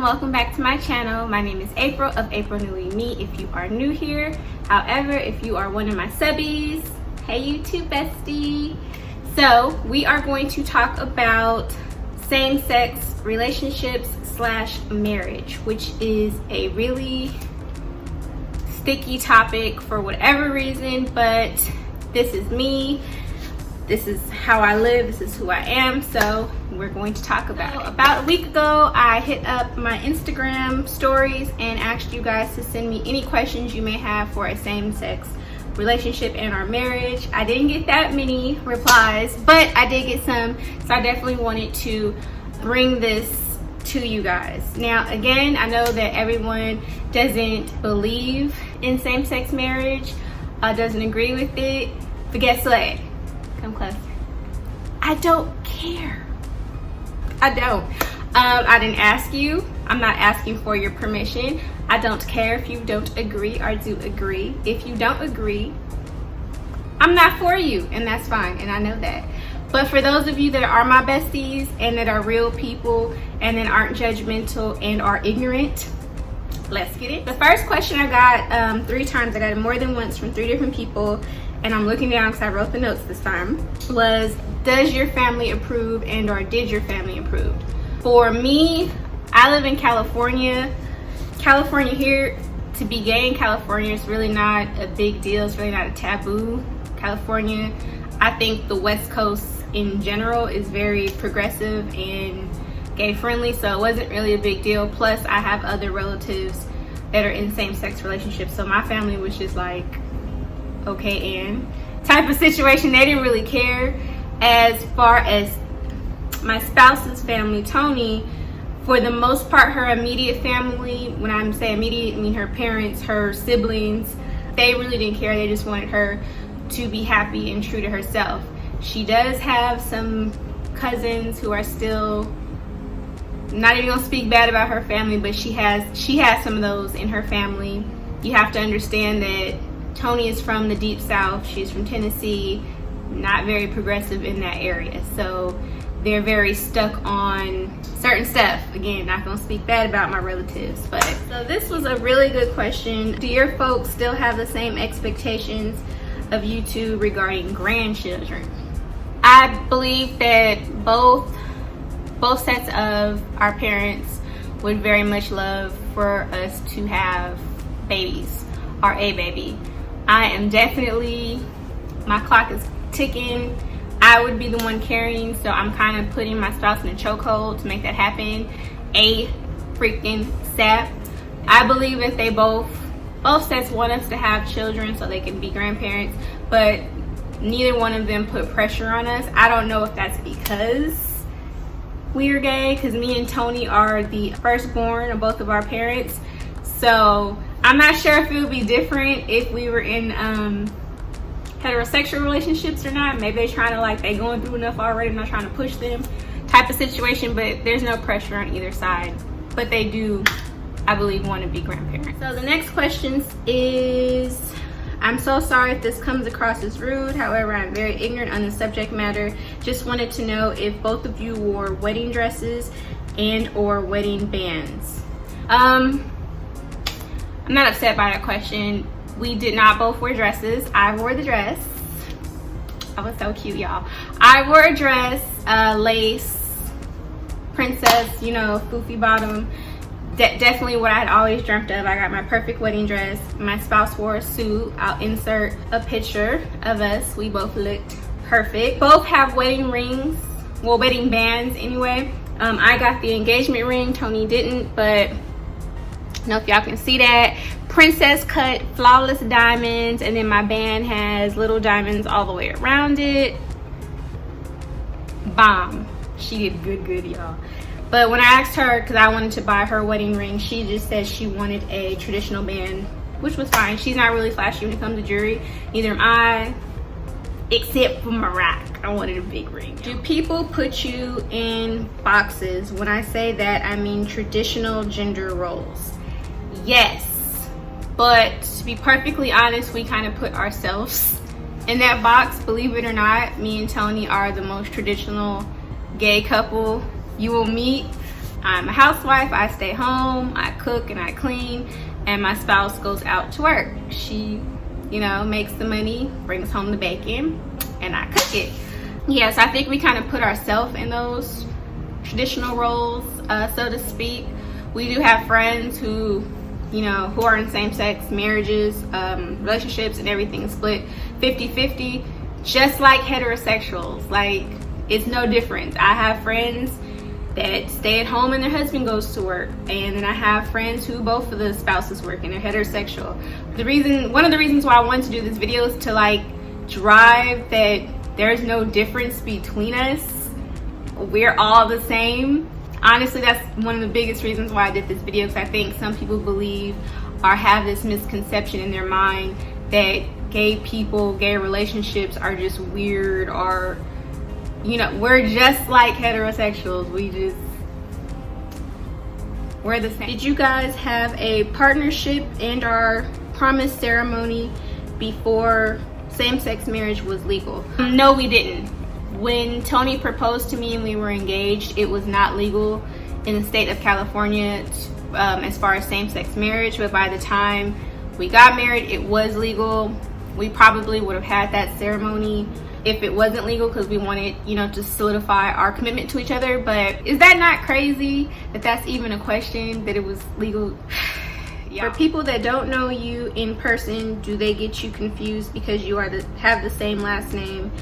welcome back to my channel. My name is April of April Newly Me if you are new here. However, if you are one of my subbies, hey YouTube bestie. So we are going to talk about same-sex relationships / marriage, which is a really sticky topic for whatever reason, but this is me. This is how I live, this is who I am, so we're going to talk about it. About a week ago, I hit up my Instagram stories and asked you guys to send me any questions you may have for a same-sex relationship and our marriage. I didn't get that many replies, but I did get some, so I definitely wanted to bring this to you guys. Now, again, I know that everyone doesn't believe in same-sex marriage, doesn't agree with it, but guess what? Come closer. I don't care. I don't. I didn't ask you. I'm not asking for your permission. I don't care if you don't agree or do agree. If you don't agree, I'm not for you, and that's fine, and I know that. But for those of you that are my besties and that are real people and that aren't judgmental and are ignorant, let's get it. The first question I got 3 times, I got it more than once from 3 different people, and I'm looking down because I wrote the notes this time, was does your family approve and or did your family approve? For me, I live in California. California here, to be gay in California is really not a big deal. It's really not a taboo. California, I think the West Coast in general is very progressive and gay friendly, so it wasn't really a big deal. Plus, I have other relatives that are in same-sex relationships, so my family was just like, okay, and type of situation. They didn't really care. As far as my spouse's family, Tony, for the most part, her immediate family, when I'm saying immediate, I mean her parents, her siblings, they really didn't care. They just wanted her to be happy and true to herself. She does have some cousins who are still, not even gonna speak bad about her family, but she has some of those in her family. You have to understand that Tony is from the deep south. She's from Tennessee, not very progressive in that area, so they're very stuck on certain stuff. Again, not gonna speak bad about my relatives, but so this was a really good question. Do your folks still have the same expectations of you two regarding grandchildren? I believe that both sets of our parents would very much love for us to have babies or a baby. I am definitely, my clock is ticking. I would be the one carrying, so I'm kind of putting my spouse in a chokehold to make that happen. A freaking sap. I believe that they both sets want us to have children so they can be grandparents, but neither one of them put pressure on us. I don't know if that's because we are gay, because me and Tony are the firstborn of both of our parents, so I'm not sure if it would be different if we were in heterosexual relationships or not. Maybe they're trying to, like, they going through enough already, I'm not trying to push them type of situation, but there's no pressure on either side. But they do, I believe, want to be grandparents. So the next question is, I'm so sorry if this comes across as rude, however, I'm very ignorant on the subject matter. Just wanted to know if both of you wore wedding dresses and or wedding bands. I'm not upset by that question. We did not both wear dresses. I wore the dress. I was so cute, y'all. I wore a dress, lace, princess, you know, foofy bottom. Definitely what I had always dreamt of. I got my perfect wedding dress. My spouse wore a suit. I'll insert a picture of us. We both looked perfect. Both have wedding rings, well, wedding bands anyway. I got the engagement ring. Tony didn't, but I don't know if y'all can see that. Princess cut, flawless diamonds, and then my band has little diamonds all the way around it. Bomb. She did good, y'all. But when I asked her, because I wanted to buy her wedding ring, she just said she wanted a traditional band, which was fine. She's not really flashy when it comes to jewelry. Neither am I, except for my rock. I wanted a big ring. Do people put you in boxes? When I say that, I mean traditional gender roles. Yes, but to be perfectly honest, we kind of put ourselves in that box. Believe it or not, me and Tony are the most traditional gay couple you will meet. I'm a housewife, I stay home, I cook and I clean, and my spouse goes out to work. She, you know, makes the money, brings home the bacon, and I cook it. Yeah, so I think we kind of put ourselves in those traditional roles, so to speak. We do have friends who, you know, who are in same-sex marriages, relationships, and everything split 50-50, just like heterosexuals. Like, it's no different. I have friends that stay at home and their husband goes to work, and then I have friends who both of the spouses work and they're heterosexual. One of the reasons why I wanted to do this video is to like drive that there's no difference between us. We're all the same. Honestly, that's one of the biggest reasons why I did this video, because I think some people believe or have this misconception in their mind that gay people, gay relationships are just weird, or, you know, we're just like heterosexuals. We're the same. Did you guys have a partnership and our promise ceremony before same-sex marriage was legal? No, we didn't. When Tony proposed to me and we were engaged, it was not legal in the state of California as far as same-sex marriage, but by the time we got married, it was legal. We probably would have had that ceremony if it wasn't legal, because we wanted, you know, to solidify our commitment to each other. But is that not crazy that that's even a question, that it was legal? Yeah. For people that don't know you in person, do they get you confused because you have the same last name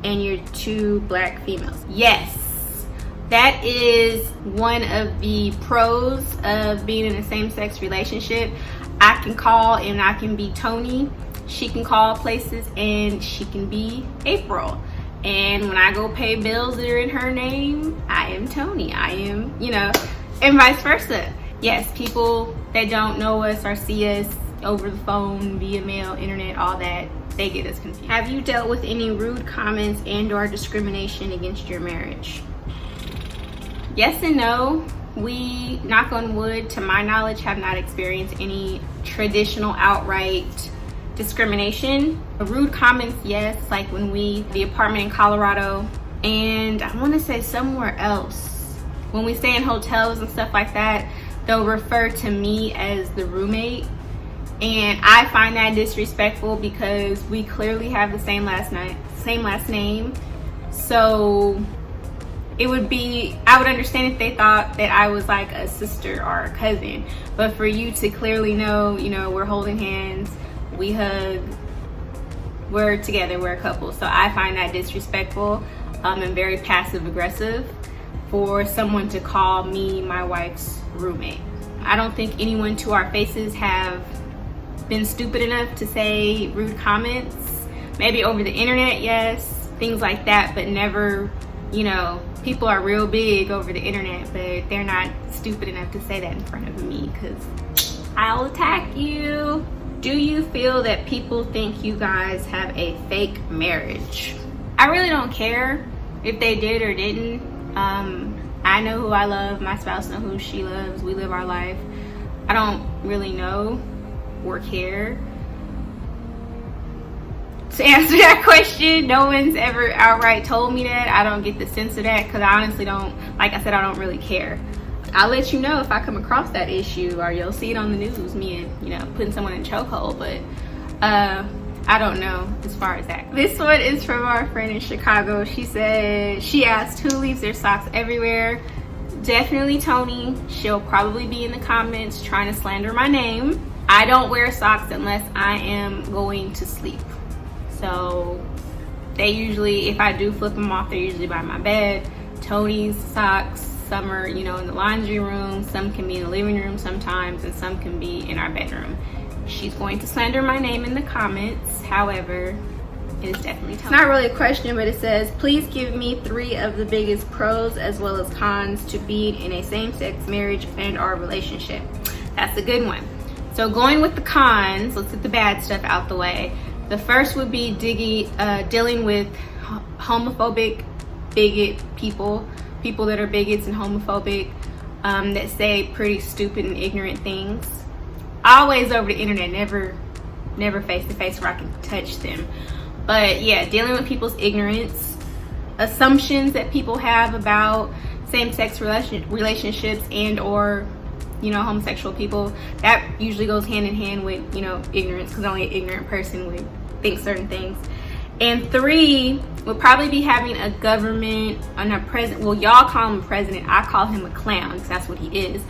and you're two black females? Yes, that is one of the pros of being in a same-sex relationship. I can call and I can be Tony. She can call places and she can be April. And when I go pay bills that are in her name, I am Tony. I am, you know, and vice versa. Yes, people that don't know us or see us over the phone, via mail, internet, all that, they get us confused. Have you dealt with any rude comments and or discrimination against your marriage? Yes and no. We, knock on wood, to my knowledge, have not experienced any traditional outright discrimination. Rude comments, yes, like when the apartment in Colorado, and I want to say somewhere else, when we stay in hotels and stuff like that, they'll refer to me as the roommate, and I find that disrespectful because we clearly have the same last name. So it would be, I would understand if they thought that I was like a sister or a cousin, but for you to clearly know, you know, we're holding hands, we hug, we're together, we're a couple. So I find that disrespectful and very passive aggressive for someone to call me my wife's roommate. I don't think anyone to our faces have been stupid enough to say rude comments. Maybe over the internet, yes, things like that, but never, you know, people are real big over the internet, but they're not stupid enough to say that in front of me, because I'll attack you. Do you feel that people think you guys have a fake marriage? I really don't care if they did or didn't. I know who I love, my spouse knows who she loves, we live our life. I don't really know or care. To answer that question, no one's ever outright told me that. I don't get the sense of that, because I honestly don't, like I said, I don't really care. I'll let you know if I come across that issue, or you'll see it on the news, me and, you know, putting someone in chokehold, but I don't know as far as that. This one is from our friend in Chicago. She asked, who leaves their socks everywhere? Definitely Tony. She'll probably be in the comments trying to slander my name. I don't wear socks unless I am going to sleep. So they usually, if I do flip them off, they're usually by my bed. Tony's socks, some are, you know, in the laundry room, some can be in the living room sometimes, and some can be in our bedroom. She's going to slander my name in the comments. However, it is definitely Tony. It's not really a question, but it says, please give me 3 of the biggest pros as well as cons to being in a same-sex marriage and our relationship. That's a good one. So going with the cons, let's get the bad stuff out the way. The first would be dealing with homophobic, bigot people that are bigots and homophobic, that say pretty stupid and ignorant things. Always over the internet, never face to face where I can touch them. But yeah, dealing with people's ignorance, assumptions that people have about same-sex relationships and or, you know, homosexual people. That usually goes hand in hand with, you know, ignorance, because only an ignorant person would think certain things. And 3 would probably be having a government and a president. Well, y'all call him a president, I call him a clown, because that's what he is.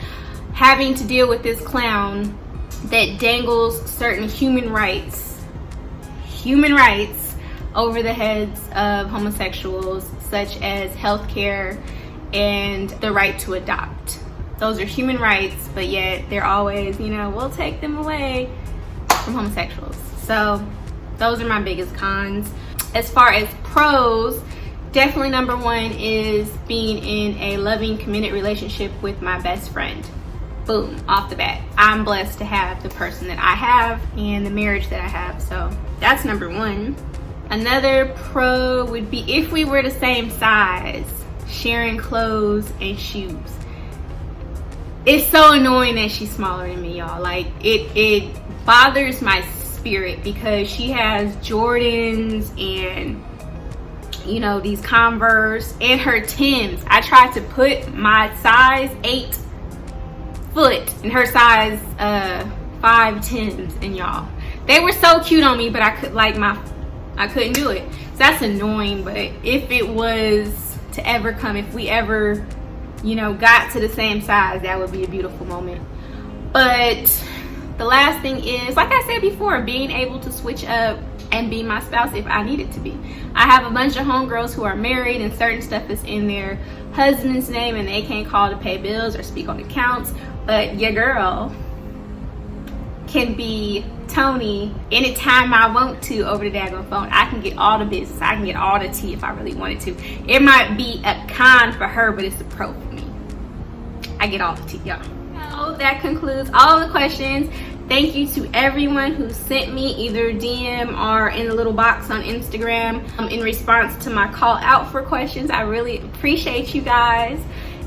Having to deal with this clown that dangles certain human rights over the heads of homosexuals, such as healthcare and the right to adopt. Those are human rights, but yet they're always, you know, we'll take them away from homosexuals. So those are my biggest cons. As far as pros, definitely number 1 is being in a loving, committed relationship with my best friend. Boom, off the bat. I'm blessed to have the person that I have and the marriage that I have. So that's number 1. Another pro would be if we were the same size, sharing clothes and shoes. It's so annoying that she's smaller than me, y'all. Like, it bothers my spirit because she has Jordans and, you know, these Converse and her Timbs. I tried to put my size 8 foot in her size 5 Timbs, and y'all, they were so cute on me, but I couldn't do it. So that's annoying. But if it was to ever come, if we ever, you know, got to the same size, that would be a beautiful moment. But the last thing is, like I said before, being able to switch up and be my spouse if I needed to be. I have a bunch of homegirls who are married and certain stuff is in their husband's name and they can't call to pay bills or speak on accounts, but your girl can be Tony anytime I want to over the daggone phone. I can get all the business. I can get all the tea if I really wanted to. It might be a con for her, but it's a pro for me. I get all the tea, y'all. So that concludes all the questions. Thank you to everyone who sent me either DM or in the little box on Instagram in response to my call out for questions. I really appreciate you guys,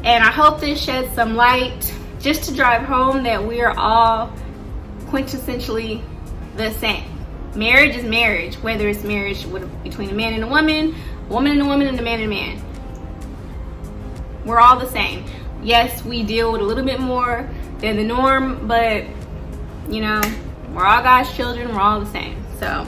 and I hope this sheds some light just to drive home that we are all quintessentially the same. Marriage is marriage, whether it's marriage between a man and a woman and a woman, and a man and a man. We're all the same. Yes, we deal with a little bit more than the norm, but you know, we're all God's children, we're all the same. So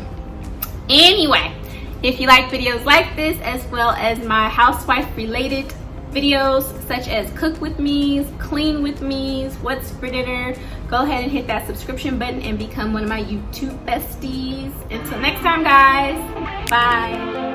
anyway, if you like videos like this, as well as my housewife related videos such as cook with me's, clean with me's, what's for dinner, go ahead and hit that subscription button and become one of my YouTube besties. Until next time, guys, bye.